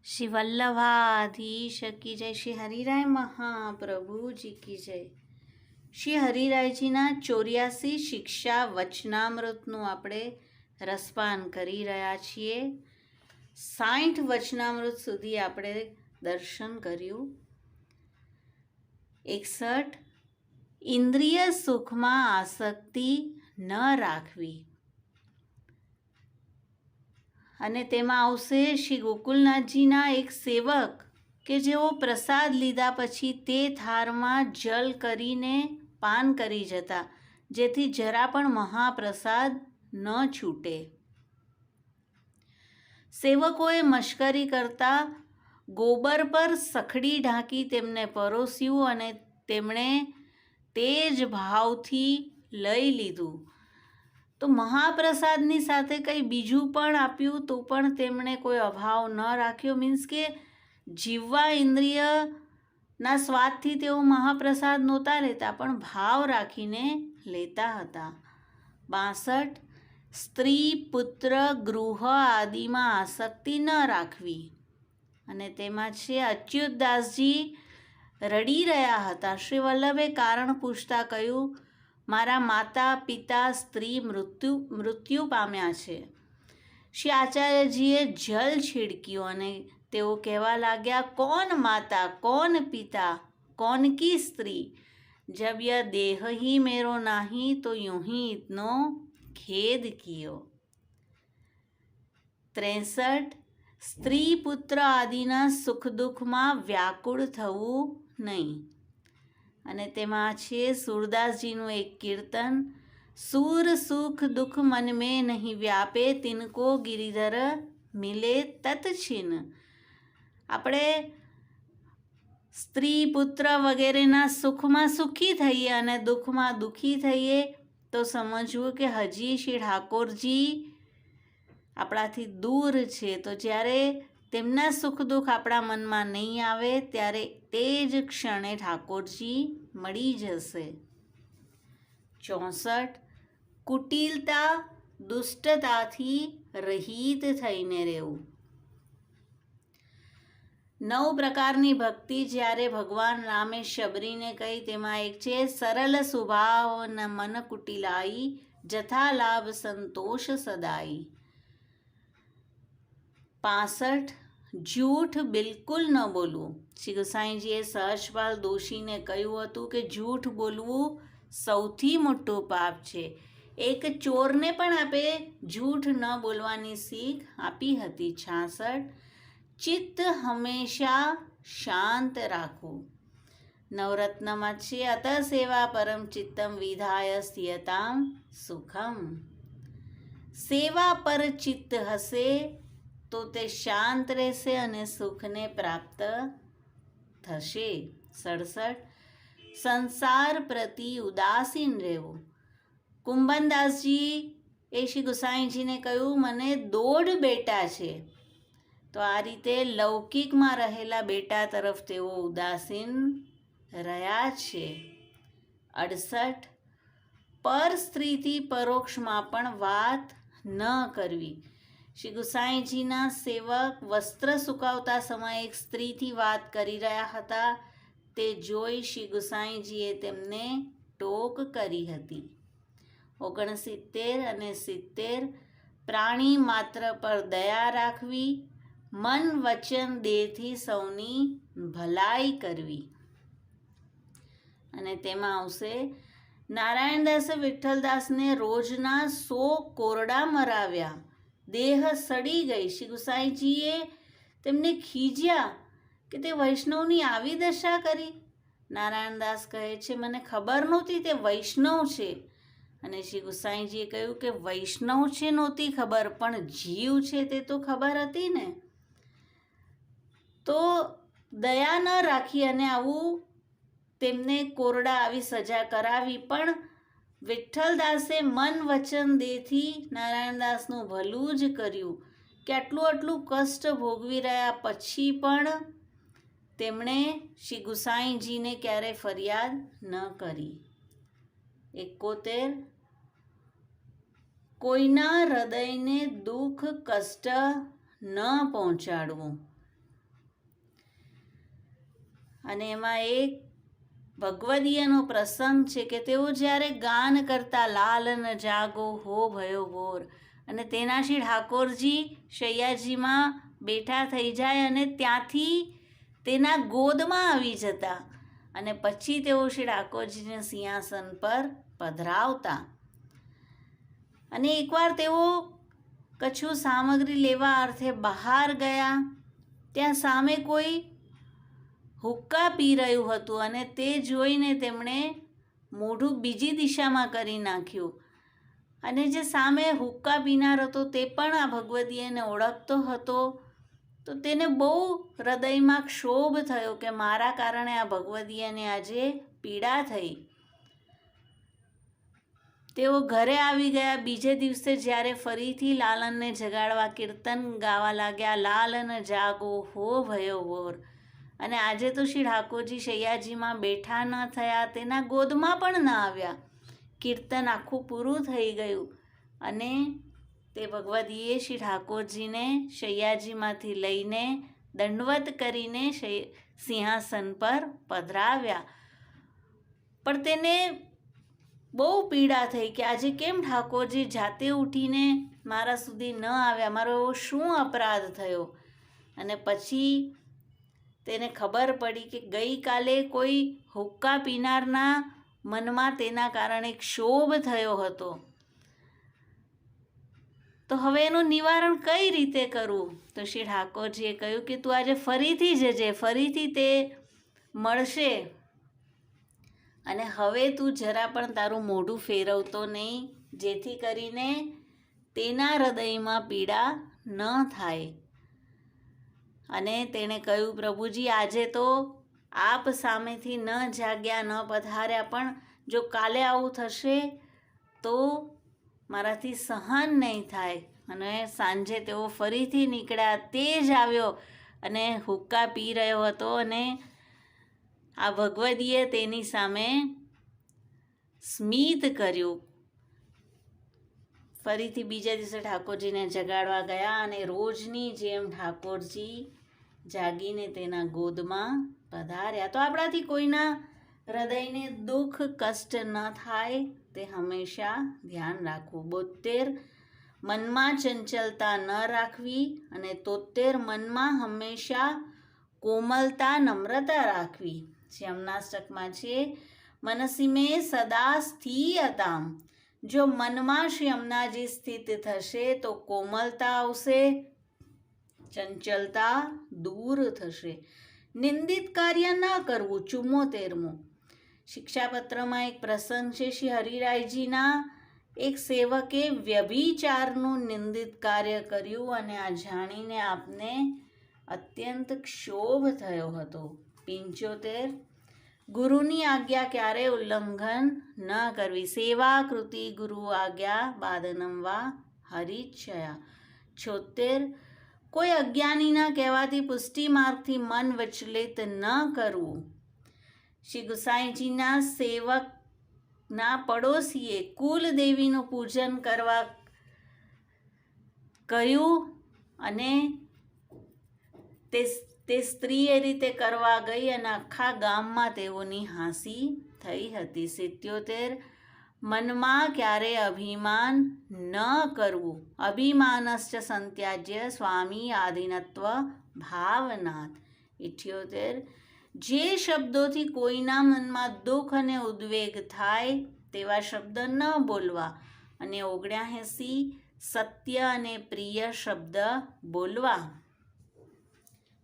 श्री वल्लभाधीश की जय। श्री हरिराय महाप्रभु जी की जय। શ્રી હરિરાયજીના 84 શિક્ષા વચનામૃતનું આપણે રસપાન કરી રહ્યા છીએ. 60 વચનામૃત સુધી આપણે દર્શન કર્યું. 61 ઇન્દ્રિય સુખમાં આસક્તિ ન રાખવી, અને તેમાં આવશે શ્રી ગોકુલનાથજીના એક સેવક કે જેઓ પ્રસાદ લીધા પછી તે થારમાં જલ કરીને પાન કરી જતા, જેથી જરા પણ મહાપ્રસાદ ન છૂટે. સેવકોએ મશ્કરી કરતા ગોબર પર સખડી ઢાંકી તેમને પરોસ્યું અને તેમણે તે જ ભાવથી લઈ લીધું. તો મહાપ્રસાદની સાથે કંઈ બીજું પણ આપ્યું તો પણ તેમણે કોઈ અભાવ ન રાખ્યો. મીન્સ કે જીવવા ઇન્દ્રિયના સ્વાદથી તેઓ મહાપ્રસાદ નહોતા લેતા, પણ ભાવ રાખીને લેતા હતા. 62 સ્ત્રી પુત્ર ગૃહ આદિમાં આસક્તિ ન રાખવી, અને તેમાં છે અચ્યુતદાસજી રડી રહ્યા હતા. શ્રી વલ્લભે કારણ પૂછતા કહ્યું, મારા માતા પિતા સ્ત્રી મૃત્યુ પામ્યા છે. શ્રી આચાર્યજીએ જલ છીડક્યું અને તેઓ કહેવા લાગ્યા, કોણ માતા કોણ પિતા કોણ કી સ્ત્રી, જબ યહ દેહ ही मेरो नाही तो यूं ही इतनो खेद कियो. 63 સ્ત્રી પુત્ર આદિના સુખ દુઃખમાં વ્યાકુળ થવું નહીં, અને તેમાં છે સુરદાસજીનું એક કીર્તન, સૂર સુખ દુઃખ મન में नहीं व्यापे तिनको गिरिधर मिले तत छिन. આપણે સ્ત્રી પુત્ર વગેરેના સુખમાં સુખી થઈએ અને દુઃખમાં દુઃખી થઈએ તો સમજવું કે હજી શ્રી ઠાકોરજી આપણાથી દૂર છે. તો જ્યારે તેમના સુખ દુઃખ આપણા મનમાં નહીં આવે ત્યારે તે જ ક્ષણે ઠાકોરજી મળી જશે. 64 કુટિલતા દુષ્ટતાથી રહિત થઈને રહેવું. 9 પ્રકારની ભક્તિ જ્યારે ભગવાન રામે શબરીને કહી, તેમાં એક છે સરળ સ્વભાવ ન મન કુટિલાઈ, જથા લાભ સંતોષ સદાઈ. 65 જૂઠ બિલકુલ ન બોલવું. શ્રી ગુસાઈજીએ સહજપાલ દોશીને કહ્યું હતું કે જૂઠ બોલવું સૌથી મોટું પાપ છે. એક ચોરને પણ આપે જૂઠ ન બોલવાની શીખ આપી હતી. 66 ચિત્ત હંમેશા શાંત રાખવું. નવરત્નમાં છે અત સેવા પરમ ચિત્તમ વિધાય સ્થિયતામ સુખમ. સેવા પર ચિત્ત હશે તો તે શાંત રહેશે અને સુખને પ્રાપ્ત થશે. 67 સંસાર પ્રતિ ઉદાસીન રહેવું. કુંભનદાસજી એ શ્રી ગુસાઈજીને કહ્યું, મને 2 બેટા છે. તો આ રીતે લૌકિકમાં રહેલા બેટા તરફ તેઓ ઉદાસીન રહ્યા છે. 68 પર સ્ત્રીથી પરોક્ષમાં પણ વાત ન કરવી. શ્રી ગુસાઈજીના સેવક વસ્ત્ર સુકાવતા સમયે એક સ્ત્રીથી વાત કરી રહ્યા હતા. તે જોઈ શ્રી ગુસાઈજીએ તેમને ટોક કરી હતી. 69 અને 70 પ્રાણી માત્ર પર દયા રાખવી, મન વચન દેહથી સૌની ભલાઈ કરવી. અને તેમાં આવશે નારાયણદાસે વિઠ્ઠલદાસને રોજના 100 કોરડા મરાવ્યા, દેહ સડી ગઈ. શ્રી ગુસાઈજીએ તેમને ખીજ્યા કે તે વૈષ્ણવની આવી દશા કરી. નારાયણદાસ કહે છે, મને ખબર નહોતી તે વૈષ્ણવ છે. અને શ્રી ગુસાઈજીએ કહ્યું કે વૈષ્ણવ છે નહોતી ખબર, પણ જીવ છે તે તો ખબર હતી ને. તો દયા ન રાખી અને આવું તેમને કોરડા આવી સજા કરાવી. પણ વિઠ્ઠલદાસે મન વચન દેહથી નારાયણદાસનું ભલું જ કર્યું કે આટલું કષ્ટ ભોગવી રહ્યા પછી પણ તેમણે શ્રી ગુસાઈજીને ક્યારેય ફરિયાદ ન કરી. 71 કોઈના હૃદયને દુઃખ કષ્ટ ન પહોંચાડવું. અને એમાં એક ભગવદીયનો પ્રસંગ છે કે તેઓ જ્યારે ગાન કરતા લાલ ન જાગો હો ભયો ભોર, અને તેના શ્રી ઠાકોરજી શૈયાજીમાં બેઠા થઈ જાય અને ત્યાંથી તેના ગોદમાં આવી જતા અને પછી તેઓ શ્રી ઠાકોરજીને સિંહાસન પર પધરાવતા. અને એકવાર તેઓ કछु સામગ્રી લેવા અર્થે બહાર ગયા. ત્યાં સામે કોઈ હુક્કા પી રહ્યું હતું અને તે જોઈને તેમણે મોઢું બીજી દિશામાં કરી નાખ્યું. અને જે સામે હુક્કા પીનાર હતો તે પણ આ ભગવદીયને ઓળખતો હતો. તો તેને બહુ હૃદયમાં ક્ષોભ થયો કે મારા કારણે આ ભગવદીયને આજે પીડા થઈ. તેઓ ઘરે આવી ગયા. બીજે દિવસે જ્યારે ફરીથી લાલનને જગાડવા કીર્તન ગાવા લાગ્યા, લાલન જાગો હો ભયો ભોર. અને આજે તો શ્રી ઠાકોરજી શૈયાજીમાં બેઠા ન થયા, તેના ગોદમાં પણ ન આવ્યા. કીર્તન આખું પૂરું થઈ ગયું અને તે ભગવદીએ શ્રી ઠાકોરજીને શૈયાજીમાંથી લઈને દંડવત કરીને સિંહાસન પર પધરાવ્યા. પણ તેને બહુ પીડા થઈ કે આજે કેમ ઠાકોરજી જાતે ઉઠીને મારા સુધી ન આવ્યા, મારો એવો શું અપરાધ થયો. અને પછી તેને ખબર પડી કે ગઈકાલે કોઈ હુક્કા પીનારના મનમાં તેના કારણે ક્ષોભ થયો હતો. તો હવે એનું નિવારણ કઈ રીતે કરવું? તો શ્રી ઠાકોરજીએ કહ્યું કે તું આજે ફરીથી જજે, ફરીથી તે મળશે. અને હવે તું જરા પણ તારું મોઢું ફેરવતો નહીં, જેથી કરીને તેના હૃદયમાં પીડા ન થાય. અને તેણે કહ્યું, પ્રભુજી આજે તો આપ સામેથી ન જાગ્યા, ન પધાર્યા, પણ જો કાલે આવું થશે તો મારાથી સહન નહીં થાય. અને સાંજે તેઓ ફરીથી નીકળ્યા. તે જ આવ્યો અને હુક્કા પી રહ્યો હતો અને આ ભગવદીએ તેની સામે સ્મિત કર્યું. ફરીથી બીજા દિવસે ઠાકોરજીને જગાડવા ગયા અને રોજની જેમ ઠાકોરજી જાગીને તેના ગોદમાં પધાર્યા. તો આપણાથી કોઈના હૃદયને દુઃખ કષ્ટ ન થાય તે હંમેશા ધ્યાન રાખવું. 72 મનમાં ચંચલતા ન રાખવી અને 73 મનમાં હંમેશા કોમલતા નમ્રતા રાખવી. શ્યામનાષ્ટકમાં છે, મનસી મેં સદા સ્થિયતામ. જો મનમાં શ્રી યમુનાજી સ્થિત થશે તો કોમલતા આવશે, ચંચલતા દૂર થશે. નિંદિત કાર્ય ન કરવું. 74મું શિક્ષાપત્રમાં એક પ્રસંગ છે. શ્રી હરિરાયજીના એક સેવકે વ્યભિચારનું નિંદિત કાર્ય કર્યું અને આ જાણીને આપને અત્યંત ક્ષોભ થયો હતો. 75 ગુરુની આજ્ઞા ક્યારે ઉલ્લંઘન ન કરવી. સેવા કૃતિ ગુરુ આજ્ઞા બાદનમ વા હરિચ્છયા. 76 કોઈ અજ્ઞાનીના કહેવાથી પુષ્ટિ માર્ગથી મન વિચલિત ન કરવું. શ્રી ગુસાઈજીના સેવકના પડોશીએ કુલદેવીનું પૂજન કરવા કહ્યું અને તે સ્ત્રી એ રીતે કરવા ગઈ અને આખા ગામમાં તેઓની હાંસી થઈ હતી. 77 મનમાં ક્યારે અભિમાન ન કરવું. અભિમાનશ્ચ સંત્યાજ્ય સ્વામી આધીનત્વ ભાવનાથ. 78 જે શબ્દોથી કોઈના મનમાં દુઃખ અને ઉદ્વેગ થાય તેવા શબ્દ ન બોલવા. અને 79 સત્ય અને પ્રિય શબ્દ બોલવા.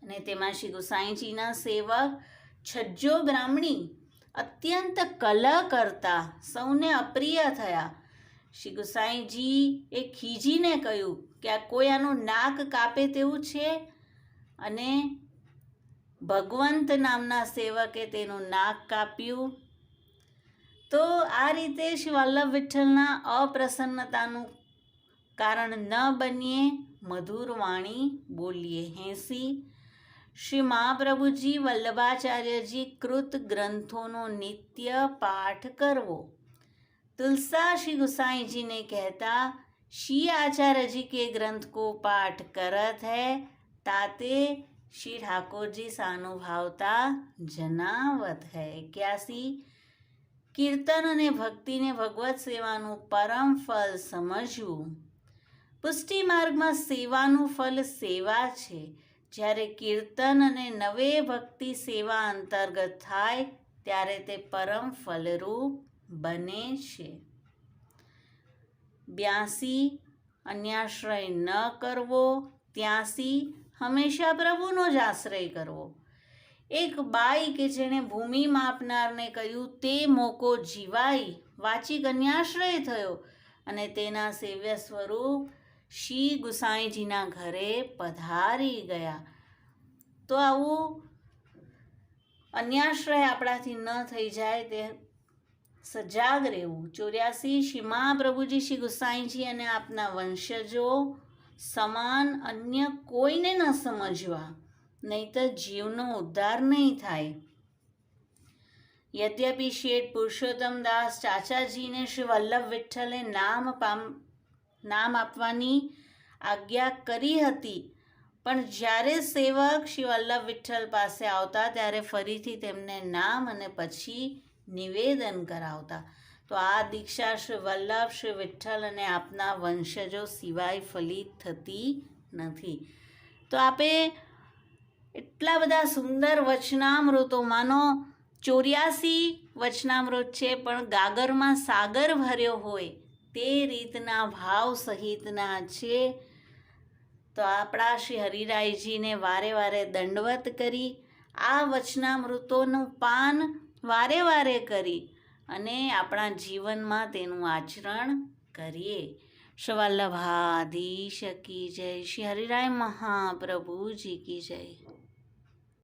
અને તેમાં શ્રી ગુસાઈજીના સેવક છજ્જો બ્રાહ્મણી અત્યંત કલહ કરતા સૌને અપ્રિય થયા. શ્રી ગુસાઈજી એ ખીજીને કહ્યું કે આ કોઈ આનું નાક કાપે તેવું છે. અને ભગવંત નામના સેવકે તેનું નાક કાપ્યું. તો આ રીતે શ્રી વલ્લભ વિઠ્ઠલના અપ્રસન્નતાનું કારણ ન બનીએ, મધુર વાણી બોલીએ. 80 શ્રી મહાપ્રભુજી વલ્લભાચાર્યજી કૃત ગ્રંથોનો નિત્ય પાઠ કરવો. तुलसा श्री गुसाई जी ने कहता, श्री आचार्य जी के ग्रंथ को पाठ करत है ताते श्री ठाकुर जी सानुभावता जनावत है। 81 કીર્તન અને ભક્તિને ભગવત સેવાનું પરમ ફલ સમજવું. પુષ્ટિ માર્ગમાં સેવાનું ફલ સેવા છે, જ્યારે કીર્તન અને નવે ભક્તિ સેવા અંતર્ગત થાય ત્યારે તે પરમ ફલરૂપ બને છે. 82 અન્યાશ્રય ન કરવો. 83 હંમેશા પ્રભુનો જ આશ્રય કરવો. એક બાઈ કે જેણે ભૂમિ માપનારને કહ્યું તે મોકો જીવાઈ વાચિક અન્યાશ્રય થયો અને તેના સેવ્ય સ્વરૂપ શ્રી ગુસાઈજીના ઘરે પધારી ગયા. તો આવું અન્યાશ્રય આપણાથી ન થઈ જાય તે સજાગ રહેવું. 84 શ્રી મહાપ્રભુજી શ્રી ગુસાઈજી અને આપના વંશજો સમાન અન્ય કોઈને ન સમજવા, નહીતર જીવનો ઉદ્ધાર નહીં થાય. યદ્યપિ શેઠ પુરુષોત્તમ દાસ ચાચાજીને શ્રી વલ્લભ વિઠ્ઠલે નામ આપવાની આજ્ઞા કરી હતી, પણ જ્યારે સેવક શ્રી વલ્લભ વિઠ્ઠલ પાસે આવતા ત્યારે ફરીથી તેમને નામ અને પછી નિવેદન કરાવતા. તો આ દીક્ષા શ્રી વલ્લભ શ્રી વિઠ્ઠલ અને આપના વંશજો સિવાય ફલિત થતી નથી. તો આપે એટલા બધા સુંદર વચનામૃતો, માનો 84 વચનામૃત છે, પણ ગાગરમાં સાગર ભર્યો હોય તે રીતના ભાવ સહિતના છે. તો આપણા શ્રી હરિરાયજીને વારે વારે દંડવત કરી આ વચનામૃતોનું પાન વારે વારે કરી અને આપણા જીવનમાં તેનું આચરણ કરીએ. શ્રી વલ્લભાધીશ કી જય. શ્રી હરિરાય મહાપ્રભુજી કી જય.